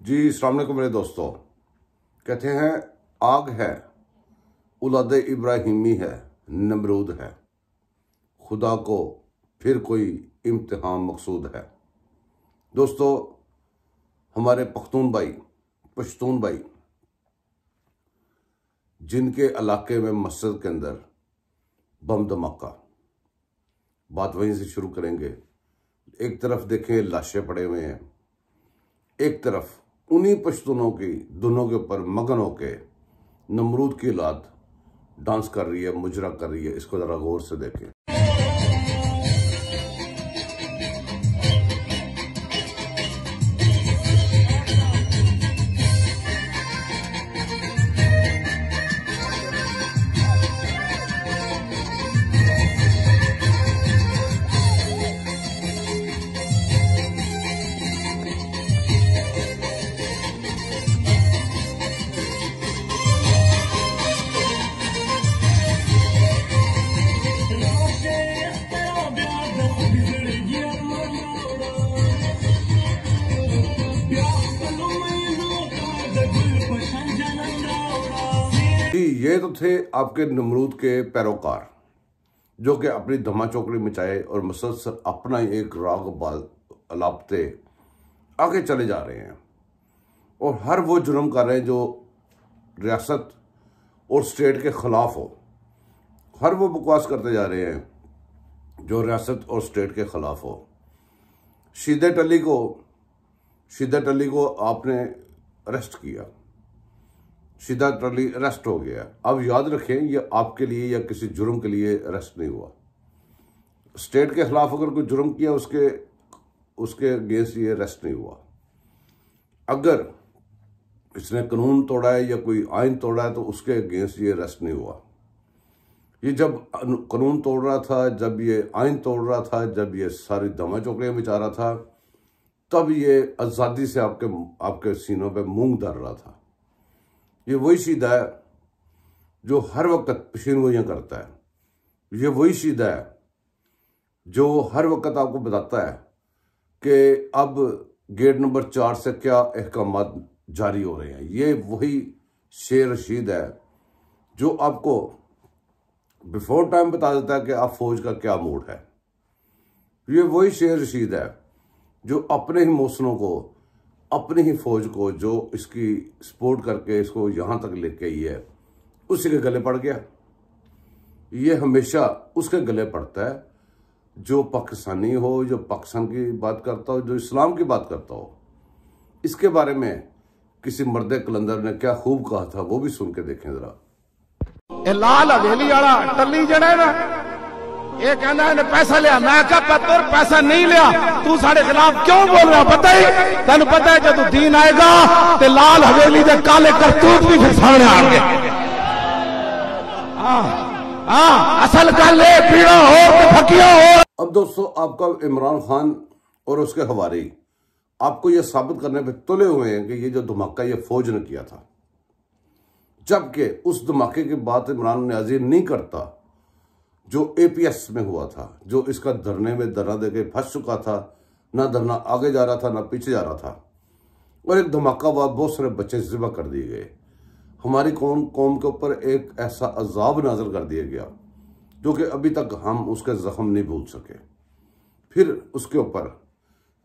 जी अस्सलाम वालेकुम मेरे दोस्तों। कहते हैं आग है, औलाद इब्राहिमी है, नमरूद है, खुदा को फिर कोई इम्तिहान मकसूद है। दोस्तों, हमारे पश्तून भाई जिनके इलाके में मस्जिद के अंदर बम धमाका, बात वहीं से शुरू करेंगे। एक तरफ देखें लाशें पड़े हुए हैं, एक तरफ उन्हीं पश्तूनों की दुनों के ऊपर मगन होके नमरूद की औलाद डांस कर रही है, मुजरा कर रही है। इसको जरा गौर से देखें। ये तो थे आपके नमरूद के पैरोकार जो कि अपनी धमा चौकड़ी मचाए और मुसलसल अपना एक राग बाल अलापते आगे चले जा रहे हैं और हर वो जुर्म कर रहे हैं जो रियासत और स्टेट के खिलाफ हो। हर वो बकवास करते जा रहे हैं जो रियासत और स्टेट के खिलाफ हो। शिद्दत अली को आपने अरेस्ट किया, शिद्दत अली अरेस्ट हो गया। अब याद रखें, ये आपके लिए या किसी जुर्म के लिए अरेस्ट नहीं हुआ। स्टेट के खिलाफ अगर कोई जुर्म किया उसके अगेंस्ट ये अरेस्ट नहीं हुआ। अगर इसने कानून तोड़ा है या कोई आइन तोड़ा है तो उसके अगेंस्ट ये अरेस्ट नहीं हुआ। ये जब कानून तोड़ रहा था, जब ये आइन तोड़ रहा था, जब ये सारी धमा चौकड़ियां बिचा रहा था, तब ये आज़ादी से आपके सीनों पे मूंग धर रहा था। ये वही शीदा है जो हर वक्त पेशीनगोइयाँ करता है। ये वही शीदा है जो हर वक्त आपको बताता है कि अब गेट नंबर 4 से क्या अहकामात जारी हो रहे हैं। ये वही शेर रशीद है जो आपको बिफोर टाइम बता देता है कि अब फौज का क्या मूड है। ये वही शेर रशीद है जो अपने ही मौसनों को, अपनी ही फौज को, जो इसकी सपोर्ट करके इसको यहां तक लेके आई है, उसी के गले पड़ गया। ये हमेशा उसके गले पड़ता है जो पाकिस्तानी हो, जो पाकिस्तान की बात करता हो, जो इस्लाम की बात करता हो। इसके बारे में किसी मर्द कलंदर ने क्या खूब कहा था, वो भी सुन के देखें जरा। लाल हवेली वाला टल्ली जड़ा है ना, ये कहना है पैसा लिया। मैं क्या पत्थर पैसा नहीं लिया, तू साढ़े खिलाफ क्यों बोल रहा? पता ही तेन पता है जब दीन आएगा तो लाल हवेली के काले करतूत भी फिर सामने आएंगे। असल गल पीड़ा हो फकिया हो। अब दोस्तों, आपका इमरान खान और उसके हवारी आपको यह साबित करने पे तुले हुए हैं कि ये जो धमाका ये फौज ने किया था, जबकि उस धमाके की बात इमरान न्याजी नहीं करता जो एपीएस में हुआ था, जो इसका धरने में धरना देके फंस चुका था। ना धरना आगे जा रहा था ना पीछे जा रहा था, और एक धमाका हुआ, बहुत सारे बच्चे ज़िबा कर दिए गए। हमारी कौम के ऊपर एक ऐसा अजाब नाज़िल कर दिया गया जो कि अभी तक हम उसके जख्म नहीं भूल सके। फिर उसके ऊपर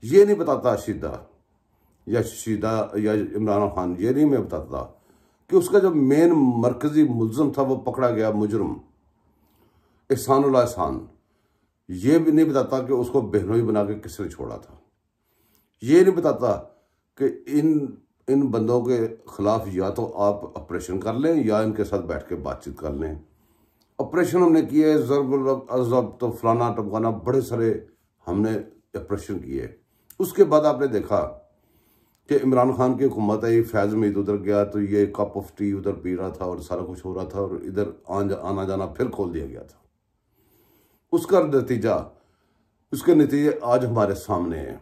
ये नहीं बताता शीदा या इमरान खान, ये नहीं मैं बताता कि उसका जो मेन मरकजी मुलजम था वो पकड़ा गया, मुजरम एहसानुल्लाह एहसान। ये भी नहीं बताता कि उसको बहनोई बना के किसने छोड़ा था। ये नहीं बताता कि इन बंदों के खिलाफ या तो आप ऑपरेशन कर लें या इनके साथ बैठ के बातचीत कर लें। ऑपरेशन हमने किए, ज़रब तो फलाना टमकाना, बड़े सारे हमने ऑपरेशन किए। उसके बाद आपने देखा कि इमरान खान की हुकूमत आई, फैज़ मीद उधर गया तो ये कप ऑफ टी उधर पी रहा था और सारा कुछ हो रहा था, और इधर आना जाना फिर खोल दिया गया था। उसके नतीजे आज हमारे सामने हैं।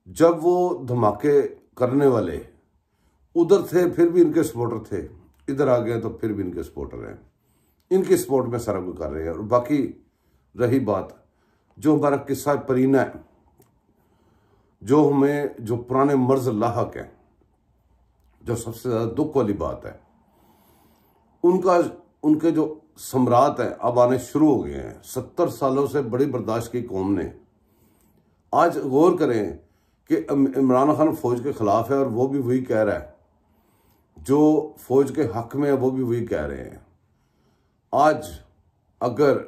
जब वो धमाके करने वाले उधर थे फिर भी इनके सपोर्टर थे, इधर आ गए तो फिर भी इनके सपोर्टर हैं, इनके सपोर्ट में सारा कुछ कर रहे हैं। और बाकी रही बात जो हमारा किस्सा परीना है, जो पुराने मर्ज लाहक है, जो सबसे ज्यादा दुख वाली बात है, उनके जो सम्राट हैं अब आने शुरू हो गए हैं। 70 सालों से बड़ी बर्दाश्त की कौम ने, आज गौर करें कि इमरान खान फौज के खिलाफ है और वो भी वही कह रहा है, जो फौज के हक में है वो भी वही कह रहे हैं। आज अगर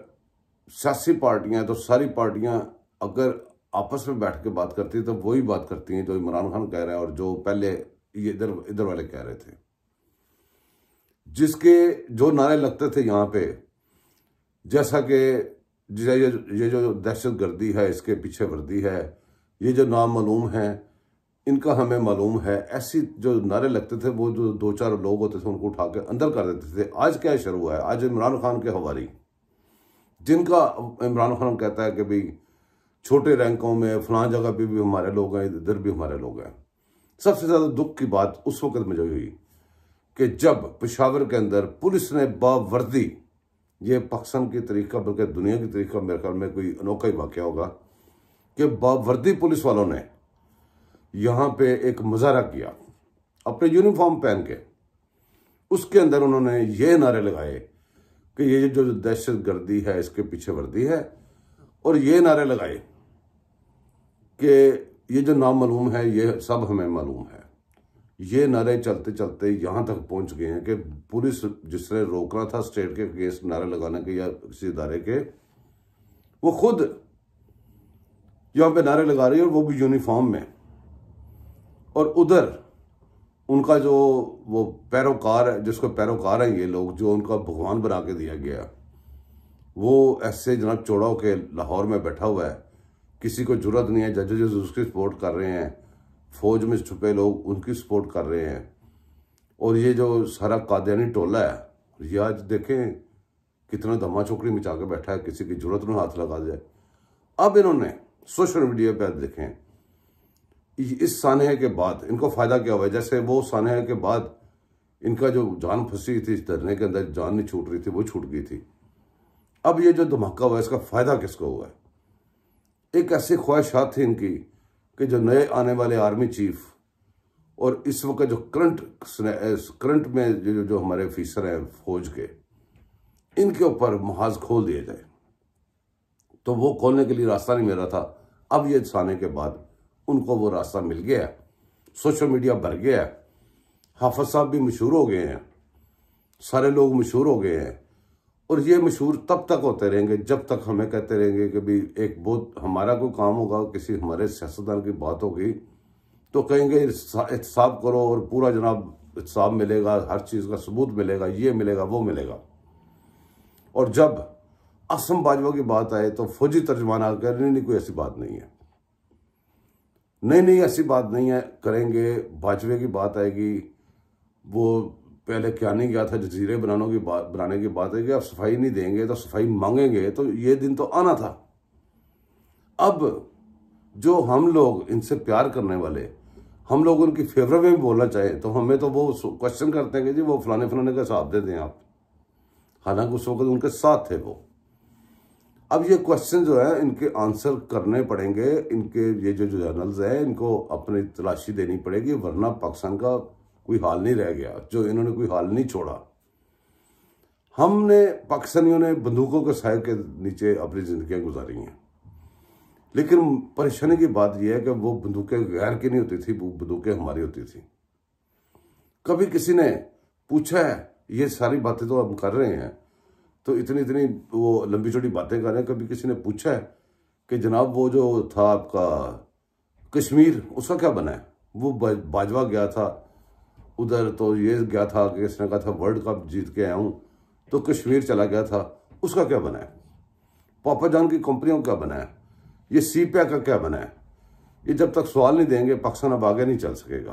सियासी पार्टियां, तो सारी पार्टियां अगर आपस में बैठ के बात करती है तो वही बात करती हैं जो इमरान खान कह रहा है और जो पहले ये इधर वाले कह रहे थे। जिसके जो नारे लगते थे यहाँ पे, जैसा कि ये जो दहशत गर्दी है इसके पीछे वर्दी है, ये जो नाम मालूम है इनका हमें मालूम है, ऐसी जो नारे लगते थे वो जो 2-4 लोग होते थे उनको उठा के अंदर कर देते थे। आज क्या शुरू हुआ है? आज इमरान खान के हवारी, जिनका इमरान खान कहता है कि भाई छोटे रैंकों में फलां जगह पे भी हमारे लोग हैं, इधर भी हमारे लोग हैं। सबसे ज्यादा दुख की बात उस वक्त मुझे हुई कि जब पेशावर के अंदर पुलिस ने बावर्दी, ये पाकिस्तान की तरीका बल्कि दुनिया की तरीका मेरे ख्याल में कोई अनोखा ही वाकया होगा कि बावर्दी पुलिस वालों ने यहाँ पे एक मुजाहरा किया अपने यूनिफॉर्म पहन के। उसके अंदर उन्होंने ये नारे लगाए कि ये जो दहशत गर्दी है इसके पीछे वर्दी है, और ये नारे लगाए कि ये जो नाम मालूम है ये सब हमें मालूम है। ये नारे चलते चलते यहाँ तक पहुंच गए हैं कि पुलिस जिसने रोकना था स्टेट के केस नारे लगाने के या किसी इदारे के, वो खुद यहाँ पे नारे लगा रही है और वो भी यूनिफॉर्म में। और उधर उनका जो वो पैरोकार है, जिसको पैरोकार हैं ये लोग, जो उनका भगवान बना के दिया गया, वो ऐसे जनाब चौड़ा के लाहौर में बैठा हुआ है। किसी को जरूरत नहीं है, जजेस उसकी सपोर्ट कर रहे हैं, फौज में छुपे लोग उनकी सपोर्ट कर रहे हैं। और ये जो सारा कादियानी टोला है ये आज देखें कितना धमा चौकड़ी मचा के बैठा है, किसी की जरूरत में हाथ लगा जाए। अब इन्होंने सोशल मीडिया पर देखें इस सानहे के बाद इनको फायदा क्या हुआ है। जैसे वो सानहे के बाद इनका जो जान फंसी थी इस धरने के अंदर, जान नहीं छूट रही थी, वो छूट गई थी। अब ये जो धमाका हुआ है इसका फायदा किसको हुआ है? एक ऐसी ख्वाहिशात थी इनकी कि जो नए आने वाले आर्मी चीफ और इस वक्त जो करंट में जो हमारे ऑफिसर हैं फौज के, इनके ऊपर महाज खोल दिया जाए। तो वो खोलने के लिए रास्ता नहीं मिल रहा था। अब ये साने के बाद उनको वो रास्ता मिल गया, सोशल मीडिया भर गया, हाफिज साहब भी मशहूर हो गए हैं, सारे लोग मशहूर हो गए हैं। और ये मशहूर तब तक होते रहेंगे जब तक हमें कहते रहेंगे कि भाई एक बहुत हमारा कोई काम होगा, किसी हमारे सियासतदान की बात होगी तो कहेंगे एहतसाब करो और पूरा जनाब एहतसाब मिलेगा, हर चीज़ का सबूत मिलेगा, ये मिलेगा वो मिलेगा। और जब आसम बाजवा की बात आए तो फौजी तर्जमान आकर नहीं कोई ऐसी बात नहीं है, नहीं ऐसी बात नहीं है, करेंगे। बाजवे की बात आएगी, वो पहले क्या नहीं गया था, जजीरे बनाने की बात है कि आप सफाई नहीं देंगे तो सफाई मांगेंगे, तो ये दिन तो आना था। अब जो हम लोग इनसे प्यार करने वाले, हम लोग उनकी फेवर में भी बोलना चाहें तो हमें तो वो क्वेश्चन करते हैं कि जी वो फलाने का हिसाब दे दें आप, हालांकि उस वक्त उनके साथ थे वो। अब ये क्वेश्चन जो है इनके आंसर करने पड़ेंगे, इनके ये जो जर्नल्स हैं इनको अपनी तलाशी देनी पड़ेगी, वरना पाकिस्तान का कोई हाल नहीं रह गया, जो इन्होंने कोई हाल नहीं छोड़ा। हमने पाकिस्तानियों ने बंदूकों के साए के नीचे अपनी जिंदगियां गुजारी हैं, लेकिन परेशानी की बात यह है कि वो बंदूकें गैर की नहीं होती थी, वो बंदूकें हमारी होती थी। कभी किसी ने पूछा है, ये सारी बातें तो हम कर रहे हैं तो इतनी वो लंबी चौड़ी बातें कर रहे हैं, कभी किसी ने पूछा है कि जनाब वो जो था आपका कश्मीर, उसका क्या बना है? वो बाजवा गया था उधर, तो ये गया था कि इसने कहा था वर्ल्ड कप जीत के आया हूं, तो कश्मीर चला गया था, उसका क्या बना है? पापा जान की कंपनियों का क्या बना है? ये सीपैक का क्या बना है? ये जब तक सवाल नहीं देंगे पाकिस्तान अब आगे नहीं चल सकेगा।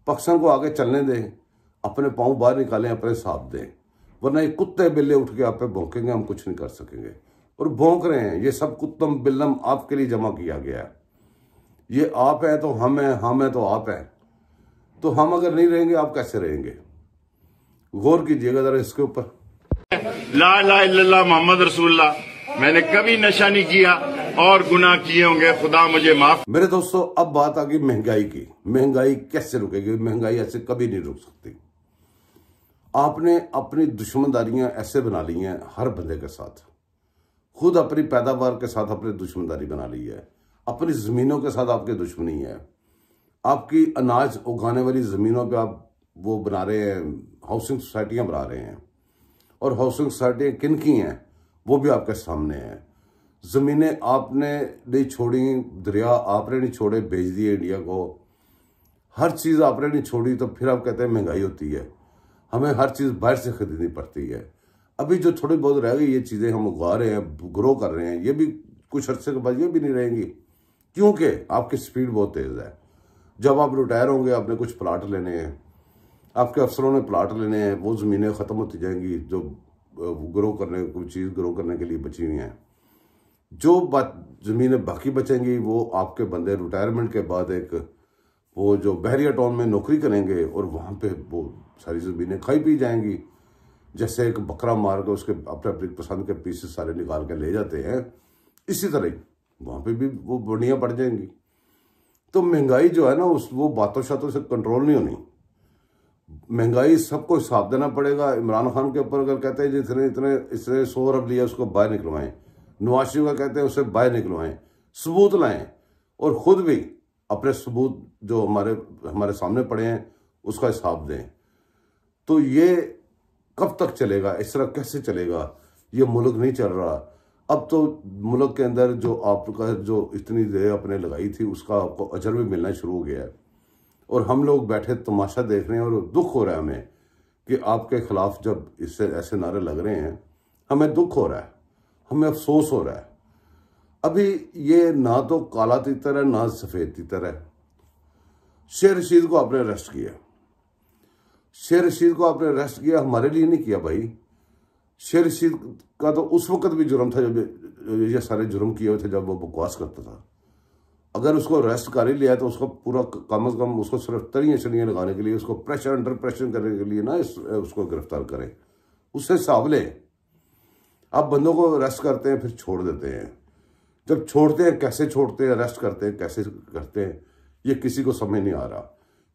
पाकिस्तान को आगे चलने दें, अपने पाँव बाहर निकालें, अपने साथ दें, वरना ये कुत्ते बिल्ले उठ के आप पे भौंकेंगे, हम कुछ नहीं कर सकेंगे। और भौंक रहे हैं, ये सब कुत्तम बिल्लम आपके लिए जमा किया गया है। ये आप है तो हम हैं, हम है तो आप हैं, तो हम अगर नहीं रहेंगे आप कैसे रहेंगे? गौर कीजिएगा जरा इसके ऊपर। ला इलाहा इल्लल्लाह मोहम्मद रसूलुल्लाह, मैंने कभी नशा नहीं किया, और गुनाह किए होंगे, खुदा मुझे माफ। मेरे दोस्तों, अब बात आ गई महंगाई की। महंगाई कैसे रुकेगी? महंगाई ऐसे कभी नहीं रुक सकती। आपने अपनी दुश्मनदारियां ऐसे बना ली हैं हर बंदे के साथ। खुद अपनी पैदावार के साथ अपनी दुश्मनदारी बना ली है। अपनी जमीनों के साथ आपकी दुश्मनी है। आपकी अनाज उगाने वाली जमीनों पे आप वो बना रहे हैं, हाउसिंग सोसाइटियां बना रहे हैं। और हाउसिंग सोसाइटियां किन की हैं वो भी आपके सामने है। जमीनें आपने नहीं छोड़ी, दरिया आपने नहीं छोड़े, भेज दिए इंडिया को। हर चीज आपने नहीं छोड़ी, तो फिर आप कहते हैं महंगाई होती है, हमें हर चीज बाहर से खरीदनी पड़ती है। अभी जो थोड़ी बहुत रह गई ये चीजें हम उगा रहे हैं, ग्रो कर रहे हैं, ये भी कुछ अर्से के बाद ये भी नहीं रहेंगी, क्योंकि आपकी स्पीड बहुत तेज है। जब आप रिटायर होंगे, आपने कुछ प्लाट लेने हैं, आपके अफसरों ने प्लाट लेने हैं, वो जमीनें खत्म होती जाएंगी जो ग्रो करने, कोई चीज ग्रो करने के लिए बची हुई हैं। जो जमीनें बाकी बचेंगी वो आपके बंदे रिटायरमेंट के बाद एक वो जो बहरिया टाउन में नौकरी करेंगे और वहां पे वो सारी जमीनें खाई पी जाएंगी। जैसे एक बकरा मार के उसके अपने अपनी पसंद के पीसेस सारे निकाल के ले जाते हैं, इसी तरह ही वहां पे भी वो बढ़िया पड़ जाएंगी। तो महंगाई जो है ना, वो बातों शातों से कंट्रोल नहीं होनी। महंगाई सबको हिसाब देना पड़ेगा। इमरान खान के ऊपर अगर कहते हैं जितने इसने 100 अरब लिया उसको बाहर निकलवाएं, नवाज शरीफ का कहते हैं उसे बाहर निकलवाएं, सबूत लाएं और खुद भी अपने सबूत जो हमारे सामने पड़े हैं उसका हिसाब दें। तो ये कब तक चलेगा? इस तरह कैसे चलेगा? ये मुल्क नहीं चल रहा। अब तो मुल्क के अंदर जो आपका जो इतनी देर अपने लगाई थी उसका आपको अजर भी मिलना शुरू हो गया है और हम लोग बैठे तमाशा देख रहे हैं और दुख हो रहा है हमें कि आपके खिलाफ जब इससे ऐसे नारे लग रहे हैं, हमें दुख हो रहा है, हमें अफसोस हो रहा है। अभी ये ना तो काला तीतर है ना सफेद तीतर है। शेर रशीद को आपने अरेस्ट किया, शेर रशीद को आपने अरेस्ट किया, हमारे लिए नहीं किया भाई। शेर रशीद का तो उस वक्त भी जुर्म था जब ये सारे जुर्म किए हुए थे, जब वो बकवास करता था। अगर उसको अरेस्ट कर ही लिया तो उसको पूरा कम से कम उसको सिर्फ तरियां शरियां लगाने के लिए, उसको प्रेशर अंडर प्रेशर करने के लिए ना उसको गिरफ्तार करें, उससे हिसाब लें। आप बंदों को अरेस्ट करते हैं फिर छोड़ देते हैं। जब छोड़ते हैं कैसे छोड़ते हैं, अरेस्ट करते हैं कैसे करते हैं, ये किसी को समझ नहीं आ रहा।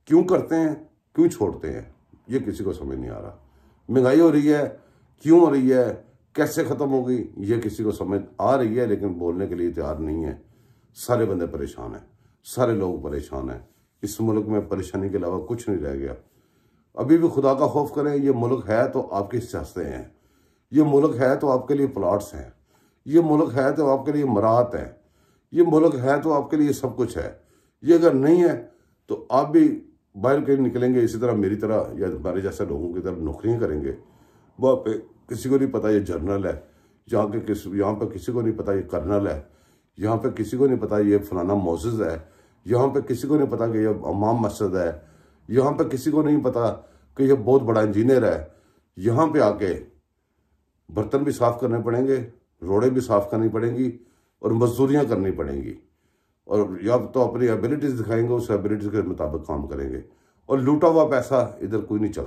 क्यों करते हैं, क्यों छोड़ते हैं, ये किसी को समझ नहीं आ रहा। महंगाई हो रही है, क्यों हो रही है, कैसे खत्म होगी, ये किसी को समझ आ रही है, लेकिन बोलने के लिए तैयार नहीं है। सारे बंदे परेशान हैं, सारे लोग परेशान हैं। इस मुल्क में परेशानी के अलावा कुछ नहीं रह गया। अभी भी खुदा का खौफ करें। ये मुल्क है तो आपकी सियासतें हैं, ये मुल्क है तो आपके लिए प्लॉट्स हैं, ये मुल्क है तो आपके लिए मराहत है, ये मुल्क है तो आपके लिए सब कुछ है। ये अगर नहीं है तो आप भी बाहर कहीं निकलेंगे इसी तरह मेरी तरह या हमारे जैसे लोगों की तरह नौकरियां करेंगे। वहाँ पे किसी को नहीं पता ये जर्नल है, यहाँ पे किसी को नहीं पता ये कर्नल है, यहाँ पे किसी को नहीं पता ये फलाना मोसेस है, यहाँ पे किसी को नहीं पता कि ये इमाम मस्जिद है, यहाँ पे किसी को नहीं पता कि ये बहुत बड़ा इंजीनियर है। यहाँ पे आके बर्तन भी साफ करने पड़ेंगे, रोडें भी साफ करनी पड़ेंगी और मजदूरियाँ करनी पड़ेंगी। और या तो अपनी एबिलिटीज दिखाएंगे, उस एबिलिटीज के मुताबिक काम करेंगे। और लूटा हुआ पैसा इधर कोई नहीं चलता।